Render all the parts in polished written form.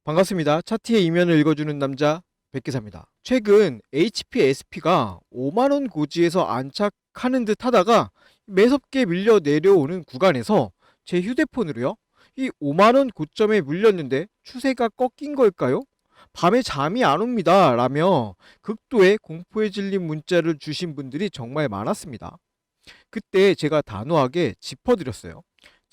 반갑습니다. 차트의 이면을 읽어주는 남자 백기사입니다. 최근 HPSP가 5만원 고지에서 안착하는 듯 하다가 매섭게 밀려 내려오는 구간에서 제 휴대폰으로요, 이 5만원 고점에 물렸는데 추세가 꺾인 걸까요? 밤에 잠이 안 옵니다 라며 극도의 공포에 질린 문자를 주신 분들이 정말 많았습니다. 그때 제가 단호하게 짚어드렸어요.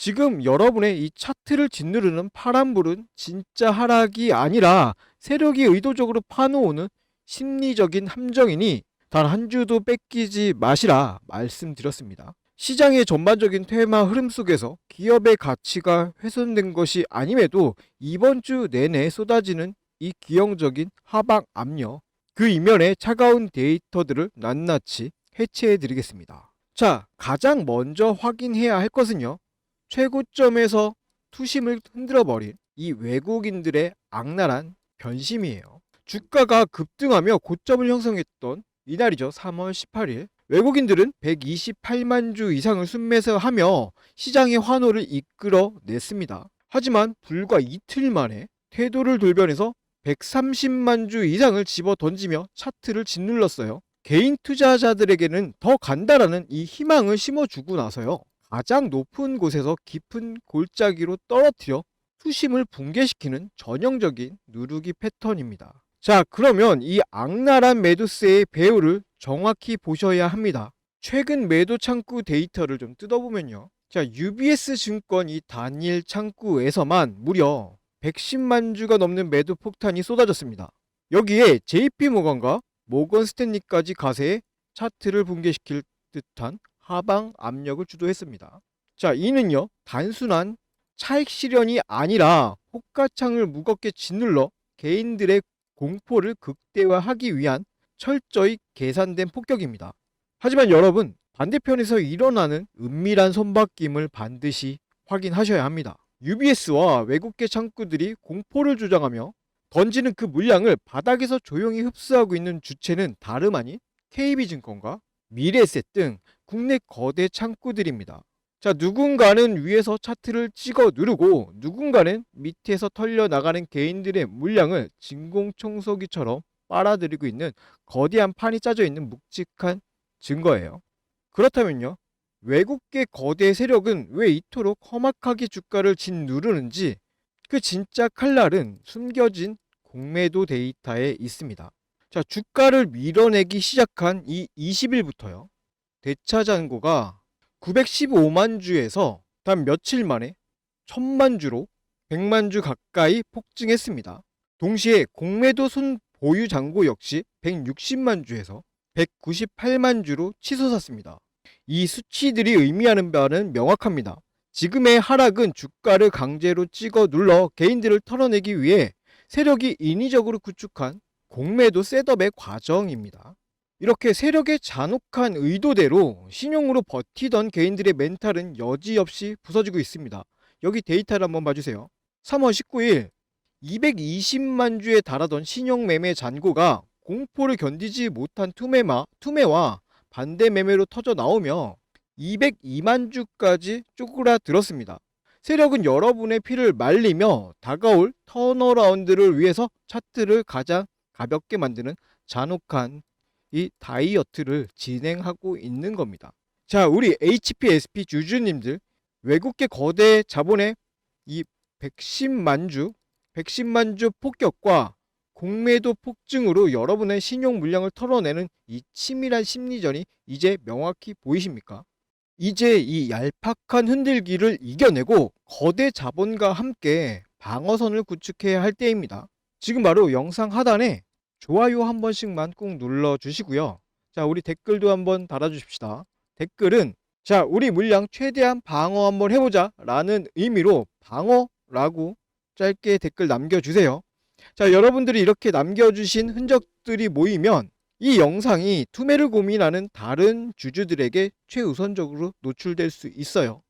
지금 여러분의 이 차트를 짓누르는 파란불은 진짜 하락이 아니라 세력이 의도적으로 파놓은 심리적인 함정이니 단 한 주도 뺏기지 마시라 말씀드렸습니다. 시장의 전반적인 테마 흐름 속에서 기업의 가치가 훼손된 것이 아님에도 이번 주 내내 쏟아지는 이 기형적인 하방 압력, 그 이면의 차가운 데이터들을 낱낱이 해체해 드리겠습니다. 자, 가장 먼저 확인해야 할 것은요, 최고점에서 투심을 흔들어버린 이 외국인들의 악랄한 변심이에요. 주가가 급등하며 고점을 형성했던 이날이죠. 3월 18일. 외국인들은 128만 주 이상을 순매수하며 시장의 환호를 이끌어냈습니다. 하지만 불과 이틀 만에 태도를 돌변해서 130만 주 이상을 집어 던지며 차트를 짓눌렀어요. 개인 투자자들에게는 더 간다라는 이 희망을 심어주고 나서요, 가장 높은 곳에서 깊은 골짜기로 떨어뜨려 투심을 붕괴시키는 전형적인 누르기 패턴입니다. 자, 그러면 이 악랄한 매도세의 배후를 정확히 보셔야 합니다. 최근 매도 창구 데이터를 좀 뜯어보면요, 자, UBS 증권 이 단일 창구에서만 무려 110만 주가 넘는 매도 폭탄이 쏟아졌습니다. 여기에 JP모건과 모건 스탠리까지 가세해 차트를 붕괴시킬 듯한 하방 압력을 주도했습니다. 자, 이는요, 단순한 차익 실현이 아니라 호가창을 무겁게 짓눌러 개인들의 공포를 극대화하기 위한 철저히 계산된 폭격입니다. 하지만 여러분, 반대편에서 일어나는 은밀한 손바뀜을 반드시 확인하셔야 합니다. UBS와 외국계 창구들이 공포를 조장하며 던지는 그 물량을 바닥에서 조용히 흡수하고 있는 주체는 다름 아닌 KB증권과 미래에셋 등 국내 거대 창구들입니다. 자, 누군가는 위에서 차트를 찍어 누르고 누군가는 밑에서 털려 나가는 개인들의 물량을 진공청소기처럼 빨아들이고 있는 거대한 판이 짜져 있는 묵직한 증거예요. 그렇다면요, 외국계 거대 세력은 왜 이토록 험악하게 주가를 짓누르는지, 그 진짜 칼날은 숨겨진 공매도 데이터에 있습니다. 자, 주가를 밀어내기 시작한 이 20일부터요, 대차잔고가 915만 주에서 단 며칠 만에 1000만 주로 100만 주 가까이 폭증했습니다. 동시에 공매도 순보유 잔고 역시 160만 주에서 198만 주로 치솟았습니다. 이 수치들이 의미하는 바는 명확합니다. 지금의 하락은 주가를 강제로 찍어 눌러 개인들을 털어내기 위해 세력이 인위적으로 구축한 공매도 셋업의 과정입니다. 이렇게 세력의 잔혹한 의도대로 신용으로 버티던 개인들의 멘탈은 여지없이 부서지고 있습니다. 여기 데이터를 한번 봐주세요. 3월 19일 220만 주에 달하던 신용매매 잔고가 공포를 견디지 못한 투매와 반대 매매로 터져 나오며 202만 주까지 쪼그라들었습니다. 세력은 여러분의 피를 말리며 다가올 턴어라운드를 위해서 차트를 가장 가볍게 만드는 잔혹한 이 다이어트를 진행하고 있는 겁니다. 자, 우리 HPSP 주주님들, 외국계 거대 자본의 이 110만 주 폭격과 공매도 폭증으로 여러분의 신용 물량을 털어내는 이 치밀한 심리전이 이제 명확히 보이십니까? 이제 이 얄팍한 흔들기를 이겨내고 거대 자본과 함께 방어선을 구축해야 할 때입니다. 지금 바로 영상 하단에 좋아요 한 번씩만 꾹 눌러주시고요. 자, 우리 댓글도 한번 달아주십시다. 댓글은 자, 우리 물량 최대한 방어 한번 해보자 라는 의미로 방어라고 짧게 댓글 남겨주세요. 자, 여러분들이 이렇게 남겨주신 흔적들이 모이면 이 영상이 투매를 고민하는 다른 주주들에게 최우선적으로 노출될 수 있어요.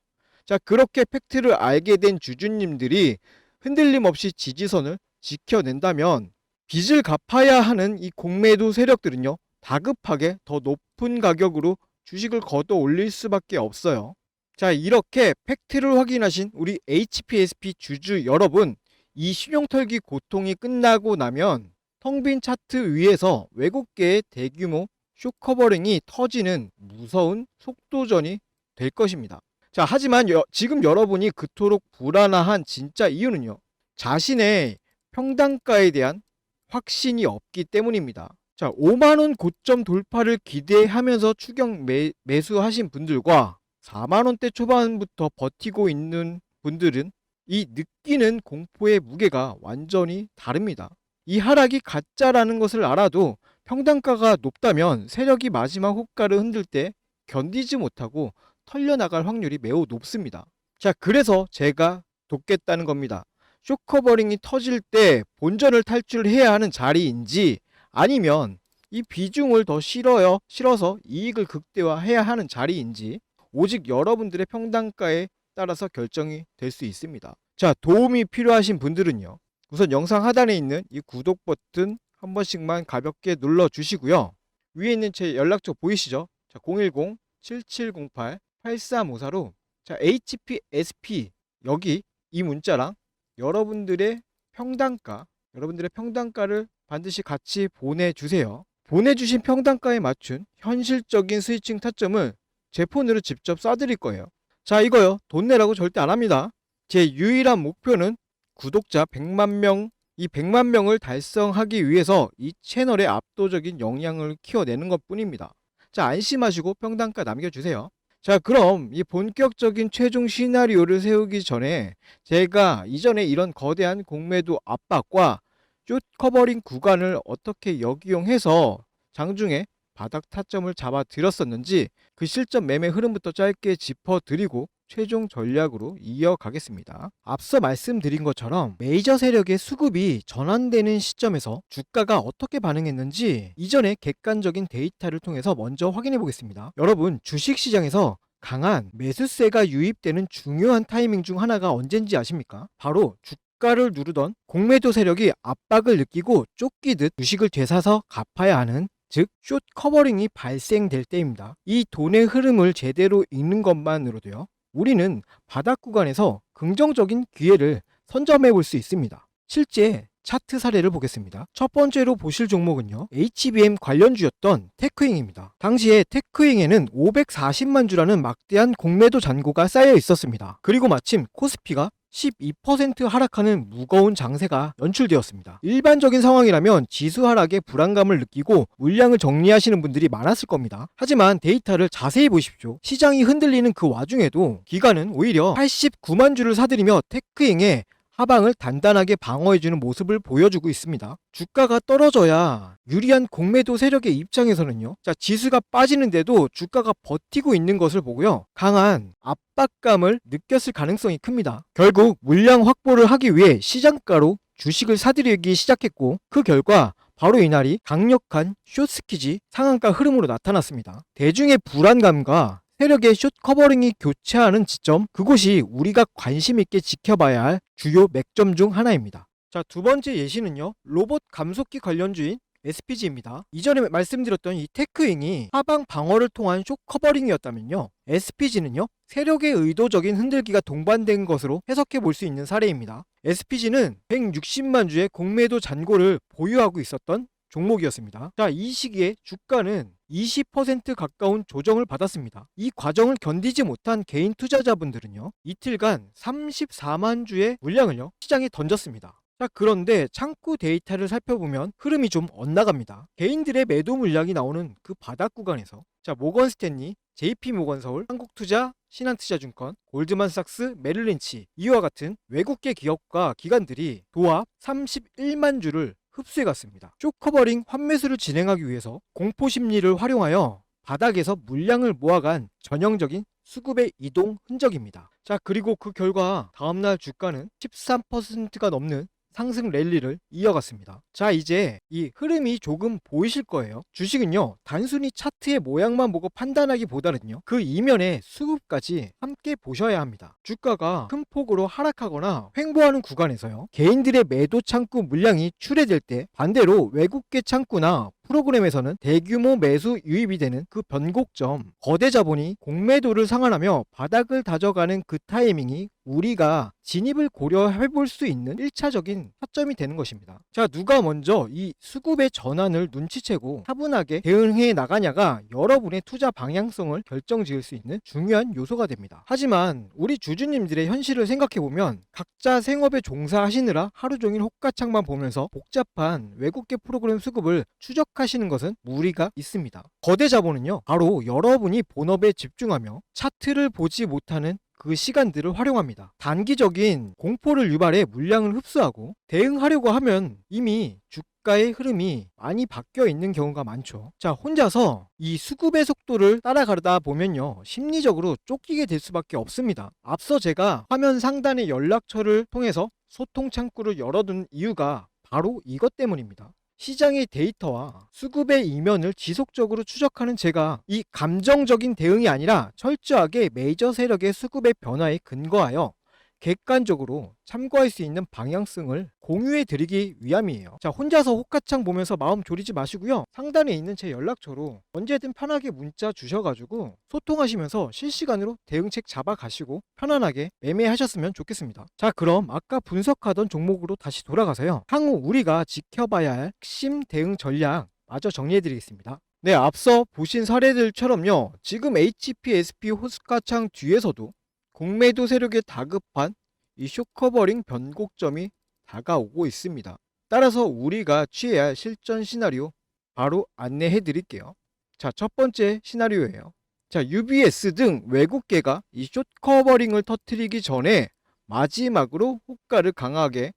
자, 그렇게 팩트를 알게 된 주주님들이 흔들림 없이 지지선을 지켜낸다면 빚을 갚아야 하는 이 공매도 세력들은요, 다급하게 더 높은 가격으로 주식을 걷어 올릴 수밖에 없어요. 자, 이렇게 팩트를 확인하신 우리 HPSP 주주 여러분, 이 신용털기 고통이 끝나고 나면 텅 빈 차트 위에서 외국계의 대규모 쇼커버링이 터지는 무서운 속도전이 될 것입니다. 자, 하지만 지금 여러분이 그토록 불안한 진짜 이유는요, 자신의 평단가에 대한 확신이 없기 때문입니다. 자, 5만원 고점 돌파를 기대하면서 추격 매수하신 분들과 4만원대 초반부터 버티고 있는 분들은 이 느끼는 공포의 무게가 완전히 다릅니다. 이 하락이 가짜라는 것을 알아도 평단가가 높다면 세력이 마지막 호가를 흔들 때 견디지 못하고 털려나갈 확률이 매우 높습니다. 자, 그래서 제가 돕겠다는 겁니다. 쇼커버링이 터질 때 본전을 탈출해야 하는 자리인지, 아니면 이 비중을 더 실어서 이익을 극대화해야 하는 자리인지 오직 여러분들의 평단가에 따라서 결정이 될 수 있습니다. 자, 도움이 필요하신 분들은요, 우선 영상 하단에 있는 이 구독 버튼 한 번씩만 가볍게 눌러 주시고요. 위에 있는 제 연락처 보이시죠? 자, 010-7708-8354로 자, HPSP 여기 이 문자랑 여러분들의 평단가를 반드시 같이 보내주세요. 보내주신 평단가에 맞춘 현실적인 스위칭 타점을 제 폰으로 직접 쏴드릴 거예요. 자, 이거요, 돈 내라고 절대 안 합니다. 제 유일한 목표는 구독자 100만 명, 이 100만 명을 달성하기 위해서 이 채널의 압도적인 영향을 키워내는 것 뿐입니다. 자, 안심하시고 평단가 남겨주세요. 자, 그럼 이 본격적인 최종 시나리오를 세우기 전에 제가 이전에 이런 거대한 공매도 압박과 숏 커버링 구간을 어떻게 역이용해서 장중에 바닥 타점을 잡아 드렸었는지 그 실전 매매 흐름부터 짧게 짚어드리고 최종 전략으로 이어가겠습니다. 앞서 말씀드린 것처럼 메이저 세력의 수급이 전환되는 시점에서 주가가 어떻게 반응했는지 이전에 객관적인 데이터를 통해서 먼저 확인해 보겠습니다. 여러분, 주식시장에서 강한 매수세가 유입되는 중요한 타이밍 중 하나가 언젠지 아십니까? 바로 주가를 누르던 공매도 세력이 압박을 느끼고 쫓기듯 주식을 되사서 갚아야 하는, 즉 숏 커버링이 발생될 때입니다. 이 돈의 흐름을 제대로 읽는 것만으로도요, 우리는 바닥 구간에서 긍정적인 기회를 선점해 볼 수 있습니다. 실제 차트 사례를 보겠습니다. 첫 번째로 보실 종목은요, HBM 관련주였던 테크잉입니다. 당시에 테크잉에는 540만 주라는 막대한 공매도 잔고가 쌓여 있었습니다. 그리고 마침 코스피가 12% 하락하는 무거운 장세가 연출되었습니다. 일반적인 상황이라면 지수 하락에 불안감을 느끼고 물량을 정리하시는 분들이 많았을 겁니다. 하지만 데이터를 자세히 보십시오. 시장이 흔들리는 그 와중에도 기관은 오히려 89만 주를 사들이며 테크잉의 하방을 단단하게 방어해주는 모습을 보여주고 있습니다. 주가가 떨어져야 유리한 공매도 세력의 입장에서는요, 자, 지수가 빠지는데도 주가가 버티고 있는 것을 보고요, 강한 압박감을 느꼈을 가능성이 큽니다. 결국 물량 확보를 하기 위해 시장가로 주식을 사들이기 시작했고, 그 결과 바로 이날이 강력한 숏스키지 상한가 흐름으로 나타났습니다. 대중의 불안감과 세력의 숏 커버링이 교차하는 지점, 그곳이 우리가 관심 있게 지켜봐야 할 주요 맥점 중 하나입니다. 자, 두 번째 예시는요, 로봇 감속기 관련주인 SPG입니다. 이전에 말씀드렸던 이 테크잉이 하방 방어를 통한 숏 커버링이었다면요, SPG는요, 세력의 의도적인 흔들기가 동반된 것으로 해석해 볼 수 있는 사례입니다. SPG는 160만 주의 공매도 잔고를 보유하고 있었던 종목이었습니다. 자, 이 시기에 주가는 20% 가까운 조정을 받았습니다. 이 과정을 견디지 못한 개인 투자자분들은요, 이틀간 34만 주의 물량을요, 시장에 던졌습니다. 자, 그런데 창구 데이터를 살펴보면 흐름이 좀 엇나갑니다. 개인들의 매도 물량이 나오는 그 바닥 구간에서 자, 모건 스탠리, JP모건서울, 한국투자, 신한투자증권, 골드만삭스, 메릴린치 이와 같은 외국계 기업과 기관들이 도합 31만 주를 흡수해 갔습니다. 숏커버링 환매수를 진행하기 위해서 공포심리를 활용하여 바닥에서 물량을 모아간 전형적인 수급의 이동 흔적입니다. 자, 그리고 그 결과 다음날 주가는 13%가 넘는 상승 랠리를 이어갔습니다. 자, 이제 이 흐름이 조금 보이실 거예요. 주식은요, 단순히 차트의 모양만 보고 판단하기보다는요, 그 이면의 수급까지 함께 보셔야 합니다. 주가가 큰 폭으로 하락하거나 횡보하는 구간에서요, 개인들의 매도 창구 물량이 출회될 때 반대로 외국계 창구나 프로그램에서는 대규모 매수 유입이 되는 그 변곡점, 거대 자본이 공매도를 상환하며 바닥을 다져가는 그 타이밍이 우리가 진입을 고려해 볼 수 있는 1차적인 타점이 되는 것입니다. 자, 누가 먼저 이 수급의 전환을 눈치채고 차분하게 대응해 나가냐가 여러분의 투자 방향성을 결정지을 수 있는 중요한 요소가 됩니다. 하지만 우리 주주님들의 현실을 생각해 보면 각자 생업에 종사하시느라 하루 종일 호가창만 보면서 복잡한 외국계 프로그램 수급을 추적하시는 것은 무리가 있습니다. 거대 자본은요, 바로 여러분이 본업에 집중하며 차트를 보지 못하는 그 시간들을 활용합니다. 단기적인 공포를 유발해 물량을 흡수하고 대응하려고 하면 이미 주가의 흐름이 많이 바뀌어 있는 경우가 많죠. 자, 혼자서 이 수급의 속도를 따라가다 보면요, 심리적으로 쫓기게 될 수밖에 없습니다. 앞서 제가 화면 상단의 연락처를 통해서 소통 창구를 열어둔 이유가 바로 이것 때문입니다. 시장의 데이터와 수급의 이면을 지속적으로 추적하는 제가 이 감정적인 대응이 아니라 철저하게 메이저 세력의 수급의 변화에 근거하여 객관적으로 참고할 수 있는 방향성을 공유해 드리기 위함이에요. 자, 혼자서 호가창 보면서 마음 졸이지 마시고요. 상단에 있는 제 연락처로 언제든 편하게 문자 주셔가지고 소통하시면서 실시간으로 대응책 잡아가시고 편안하게 매매하셨으면 좋겠습니다. 자, 그럼 아까 분석하던 종목으로 다시 돌아가서요, 향후 우리가 지켜봐야 할 핵심 대응 전략 마저 정리해 드리겠습니다. 네, 앞서 보신 사례들처럼요, 지금 HPSP 호가창 뒤에서도 공매도 세력의 다급한 이 숏커버링 변곡점이 다가오고 있습니다. 따라서 우리가 취해야 할 실전 시나리오 바로 안내해 드릴게요. 자, 첫 번째 시나리오예요. 자, UBS 등 외국계가 이 숏커버링을 터뜨리기 전에 마지막으로 호가를 강하게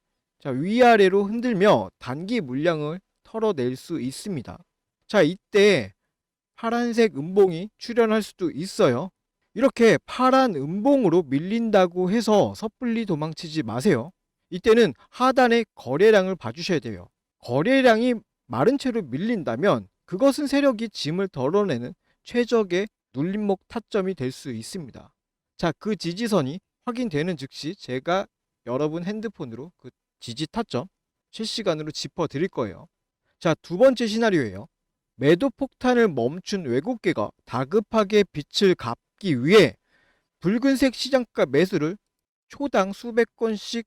위아래로 흔들며 단기 물량을 털어낼 수 있습니다. 자, 이때 파란색 음봉이 출현할 수도 있어요. 이렇게 파란 음봉으로 밀린다고 해서 섣불리 도망치지 마세요. 이때는 하단의 거래량을 봐주셔야 돼요. 거래량이 마른 채로 밀린다면 그것은 세력이 짐을 덜어내는 최적의 눌림목 타점이 될 수 있습니다. 자, 그 지지선이 확인되는 즉시 제가 여러분 핸드폰으로 그 지지 타점 실시간으로 짚어 드릴 거예요. 자, 두 번째 시나리오예요. 매도 폭탄을 멈춘 외국계가 다급하게 빛을 갚기 위해 붉은색 시장가 매수를 초당 수백 건씩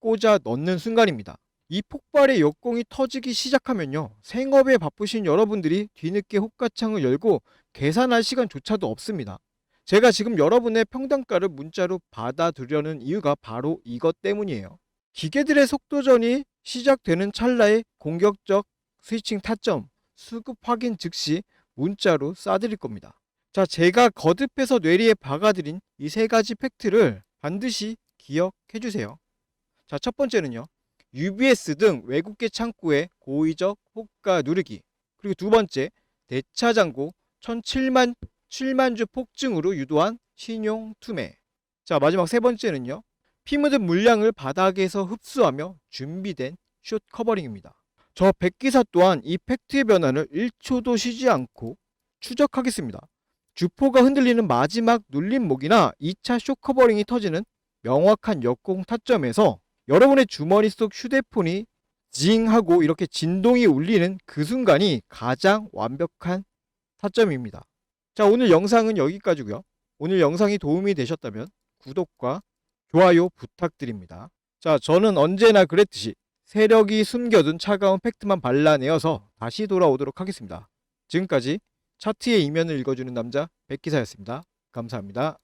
꽂아 넣는 순간입니다. 이 폭발의 역공이 터지기 시작하면요, 생업에 바쁘신 여러분들이 뒤늦게 호가창을 열고 계산할 시간조차도 없습니다. 제가 지금 여러분의 평단가를 문자로 받아두려는 이유가 바로 이것 때문이에요. 기계들의 속도전이 시작되는 찰나의 공격적 스위칭 타점, 수급 확인 즉시 문자로 쏴드릴 겁니다. 자, 제가 거듭해서 뇌리에 박아드린 이 세 가지 팩트를 반드시 기억해 주세요. 자, 첫 번째는요, UBS 등 외국계 창구의 고의적 호가 누르기. 그리고 두 번째, 대차장고 7만 주 폭증으로 유도한 신용 투매. 자, 마지막 세 번째는요, 피 묻은 물량을 바닥에서 흡수하며 준비된 숏 커버링입니다. 저 백기사 또한 이 팩트의 변화를 1초도 쉬지 않고 추적하겠습니다. 주포가 흔들리는 마지막 눌림목이나 2차 숏 커버링이 터지는 명확한 역공 타점에서 여러분의 주머니 속 휴대폰이 징 하고 이렇게 진동이 울리는 그 순간이 가장 완벽한 타점입니다. 자, 오늘 영상은 여기까지고요. 오늘 영상이 도움이 되셨다면 구독과 좋아요 부탁드립니다. 자, 저는 언제나 그랬듯이 세력이 숨겨둔 차가운 팩트만 발라내어서 다시 돌아오도록 하겠습니다. 지금까지 차트의 이면을 읽어주는 남자 백기사였습니다. 감사합니다.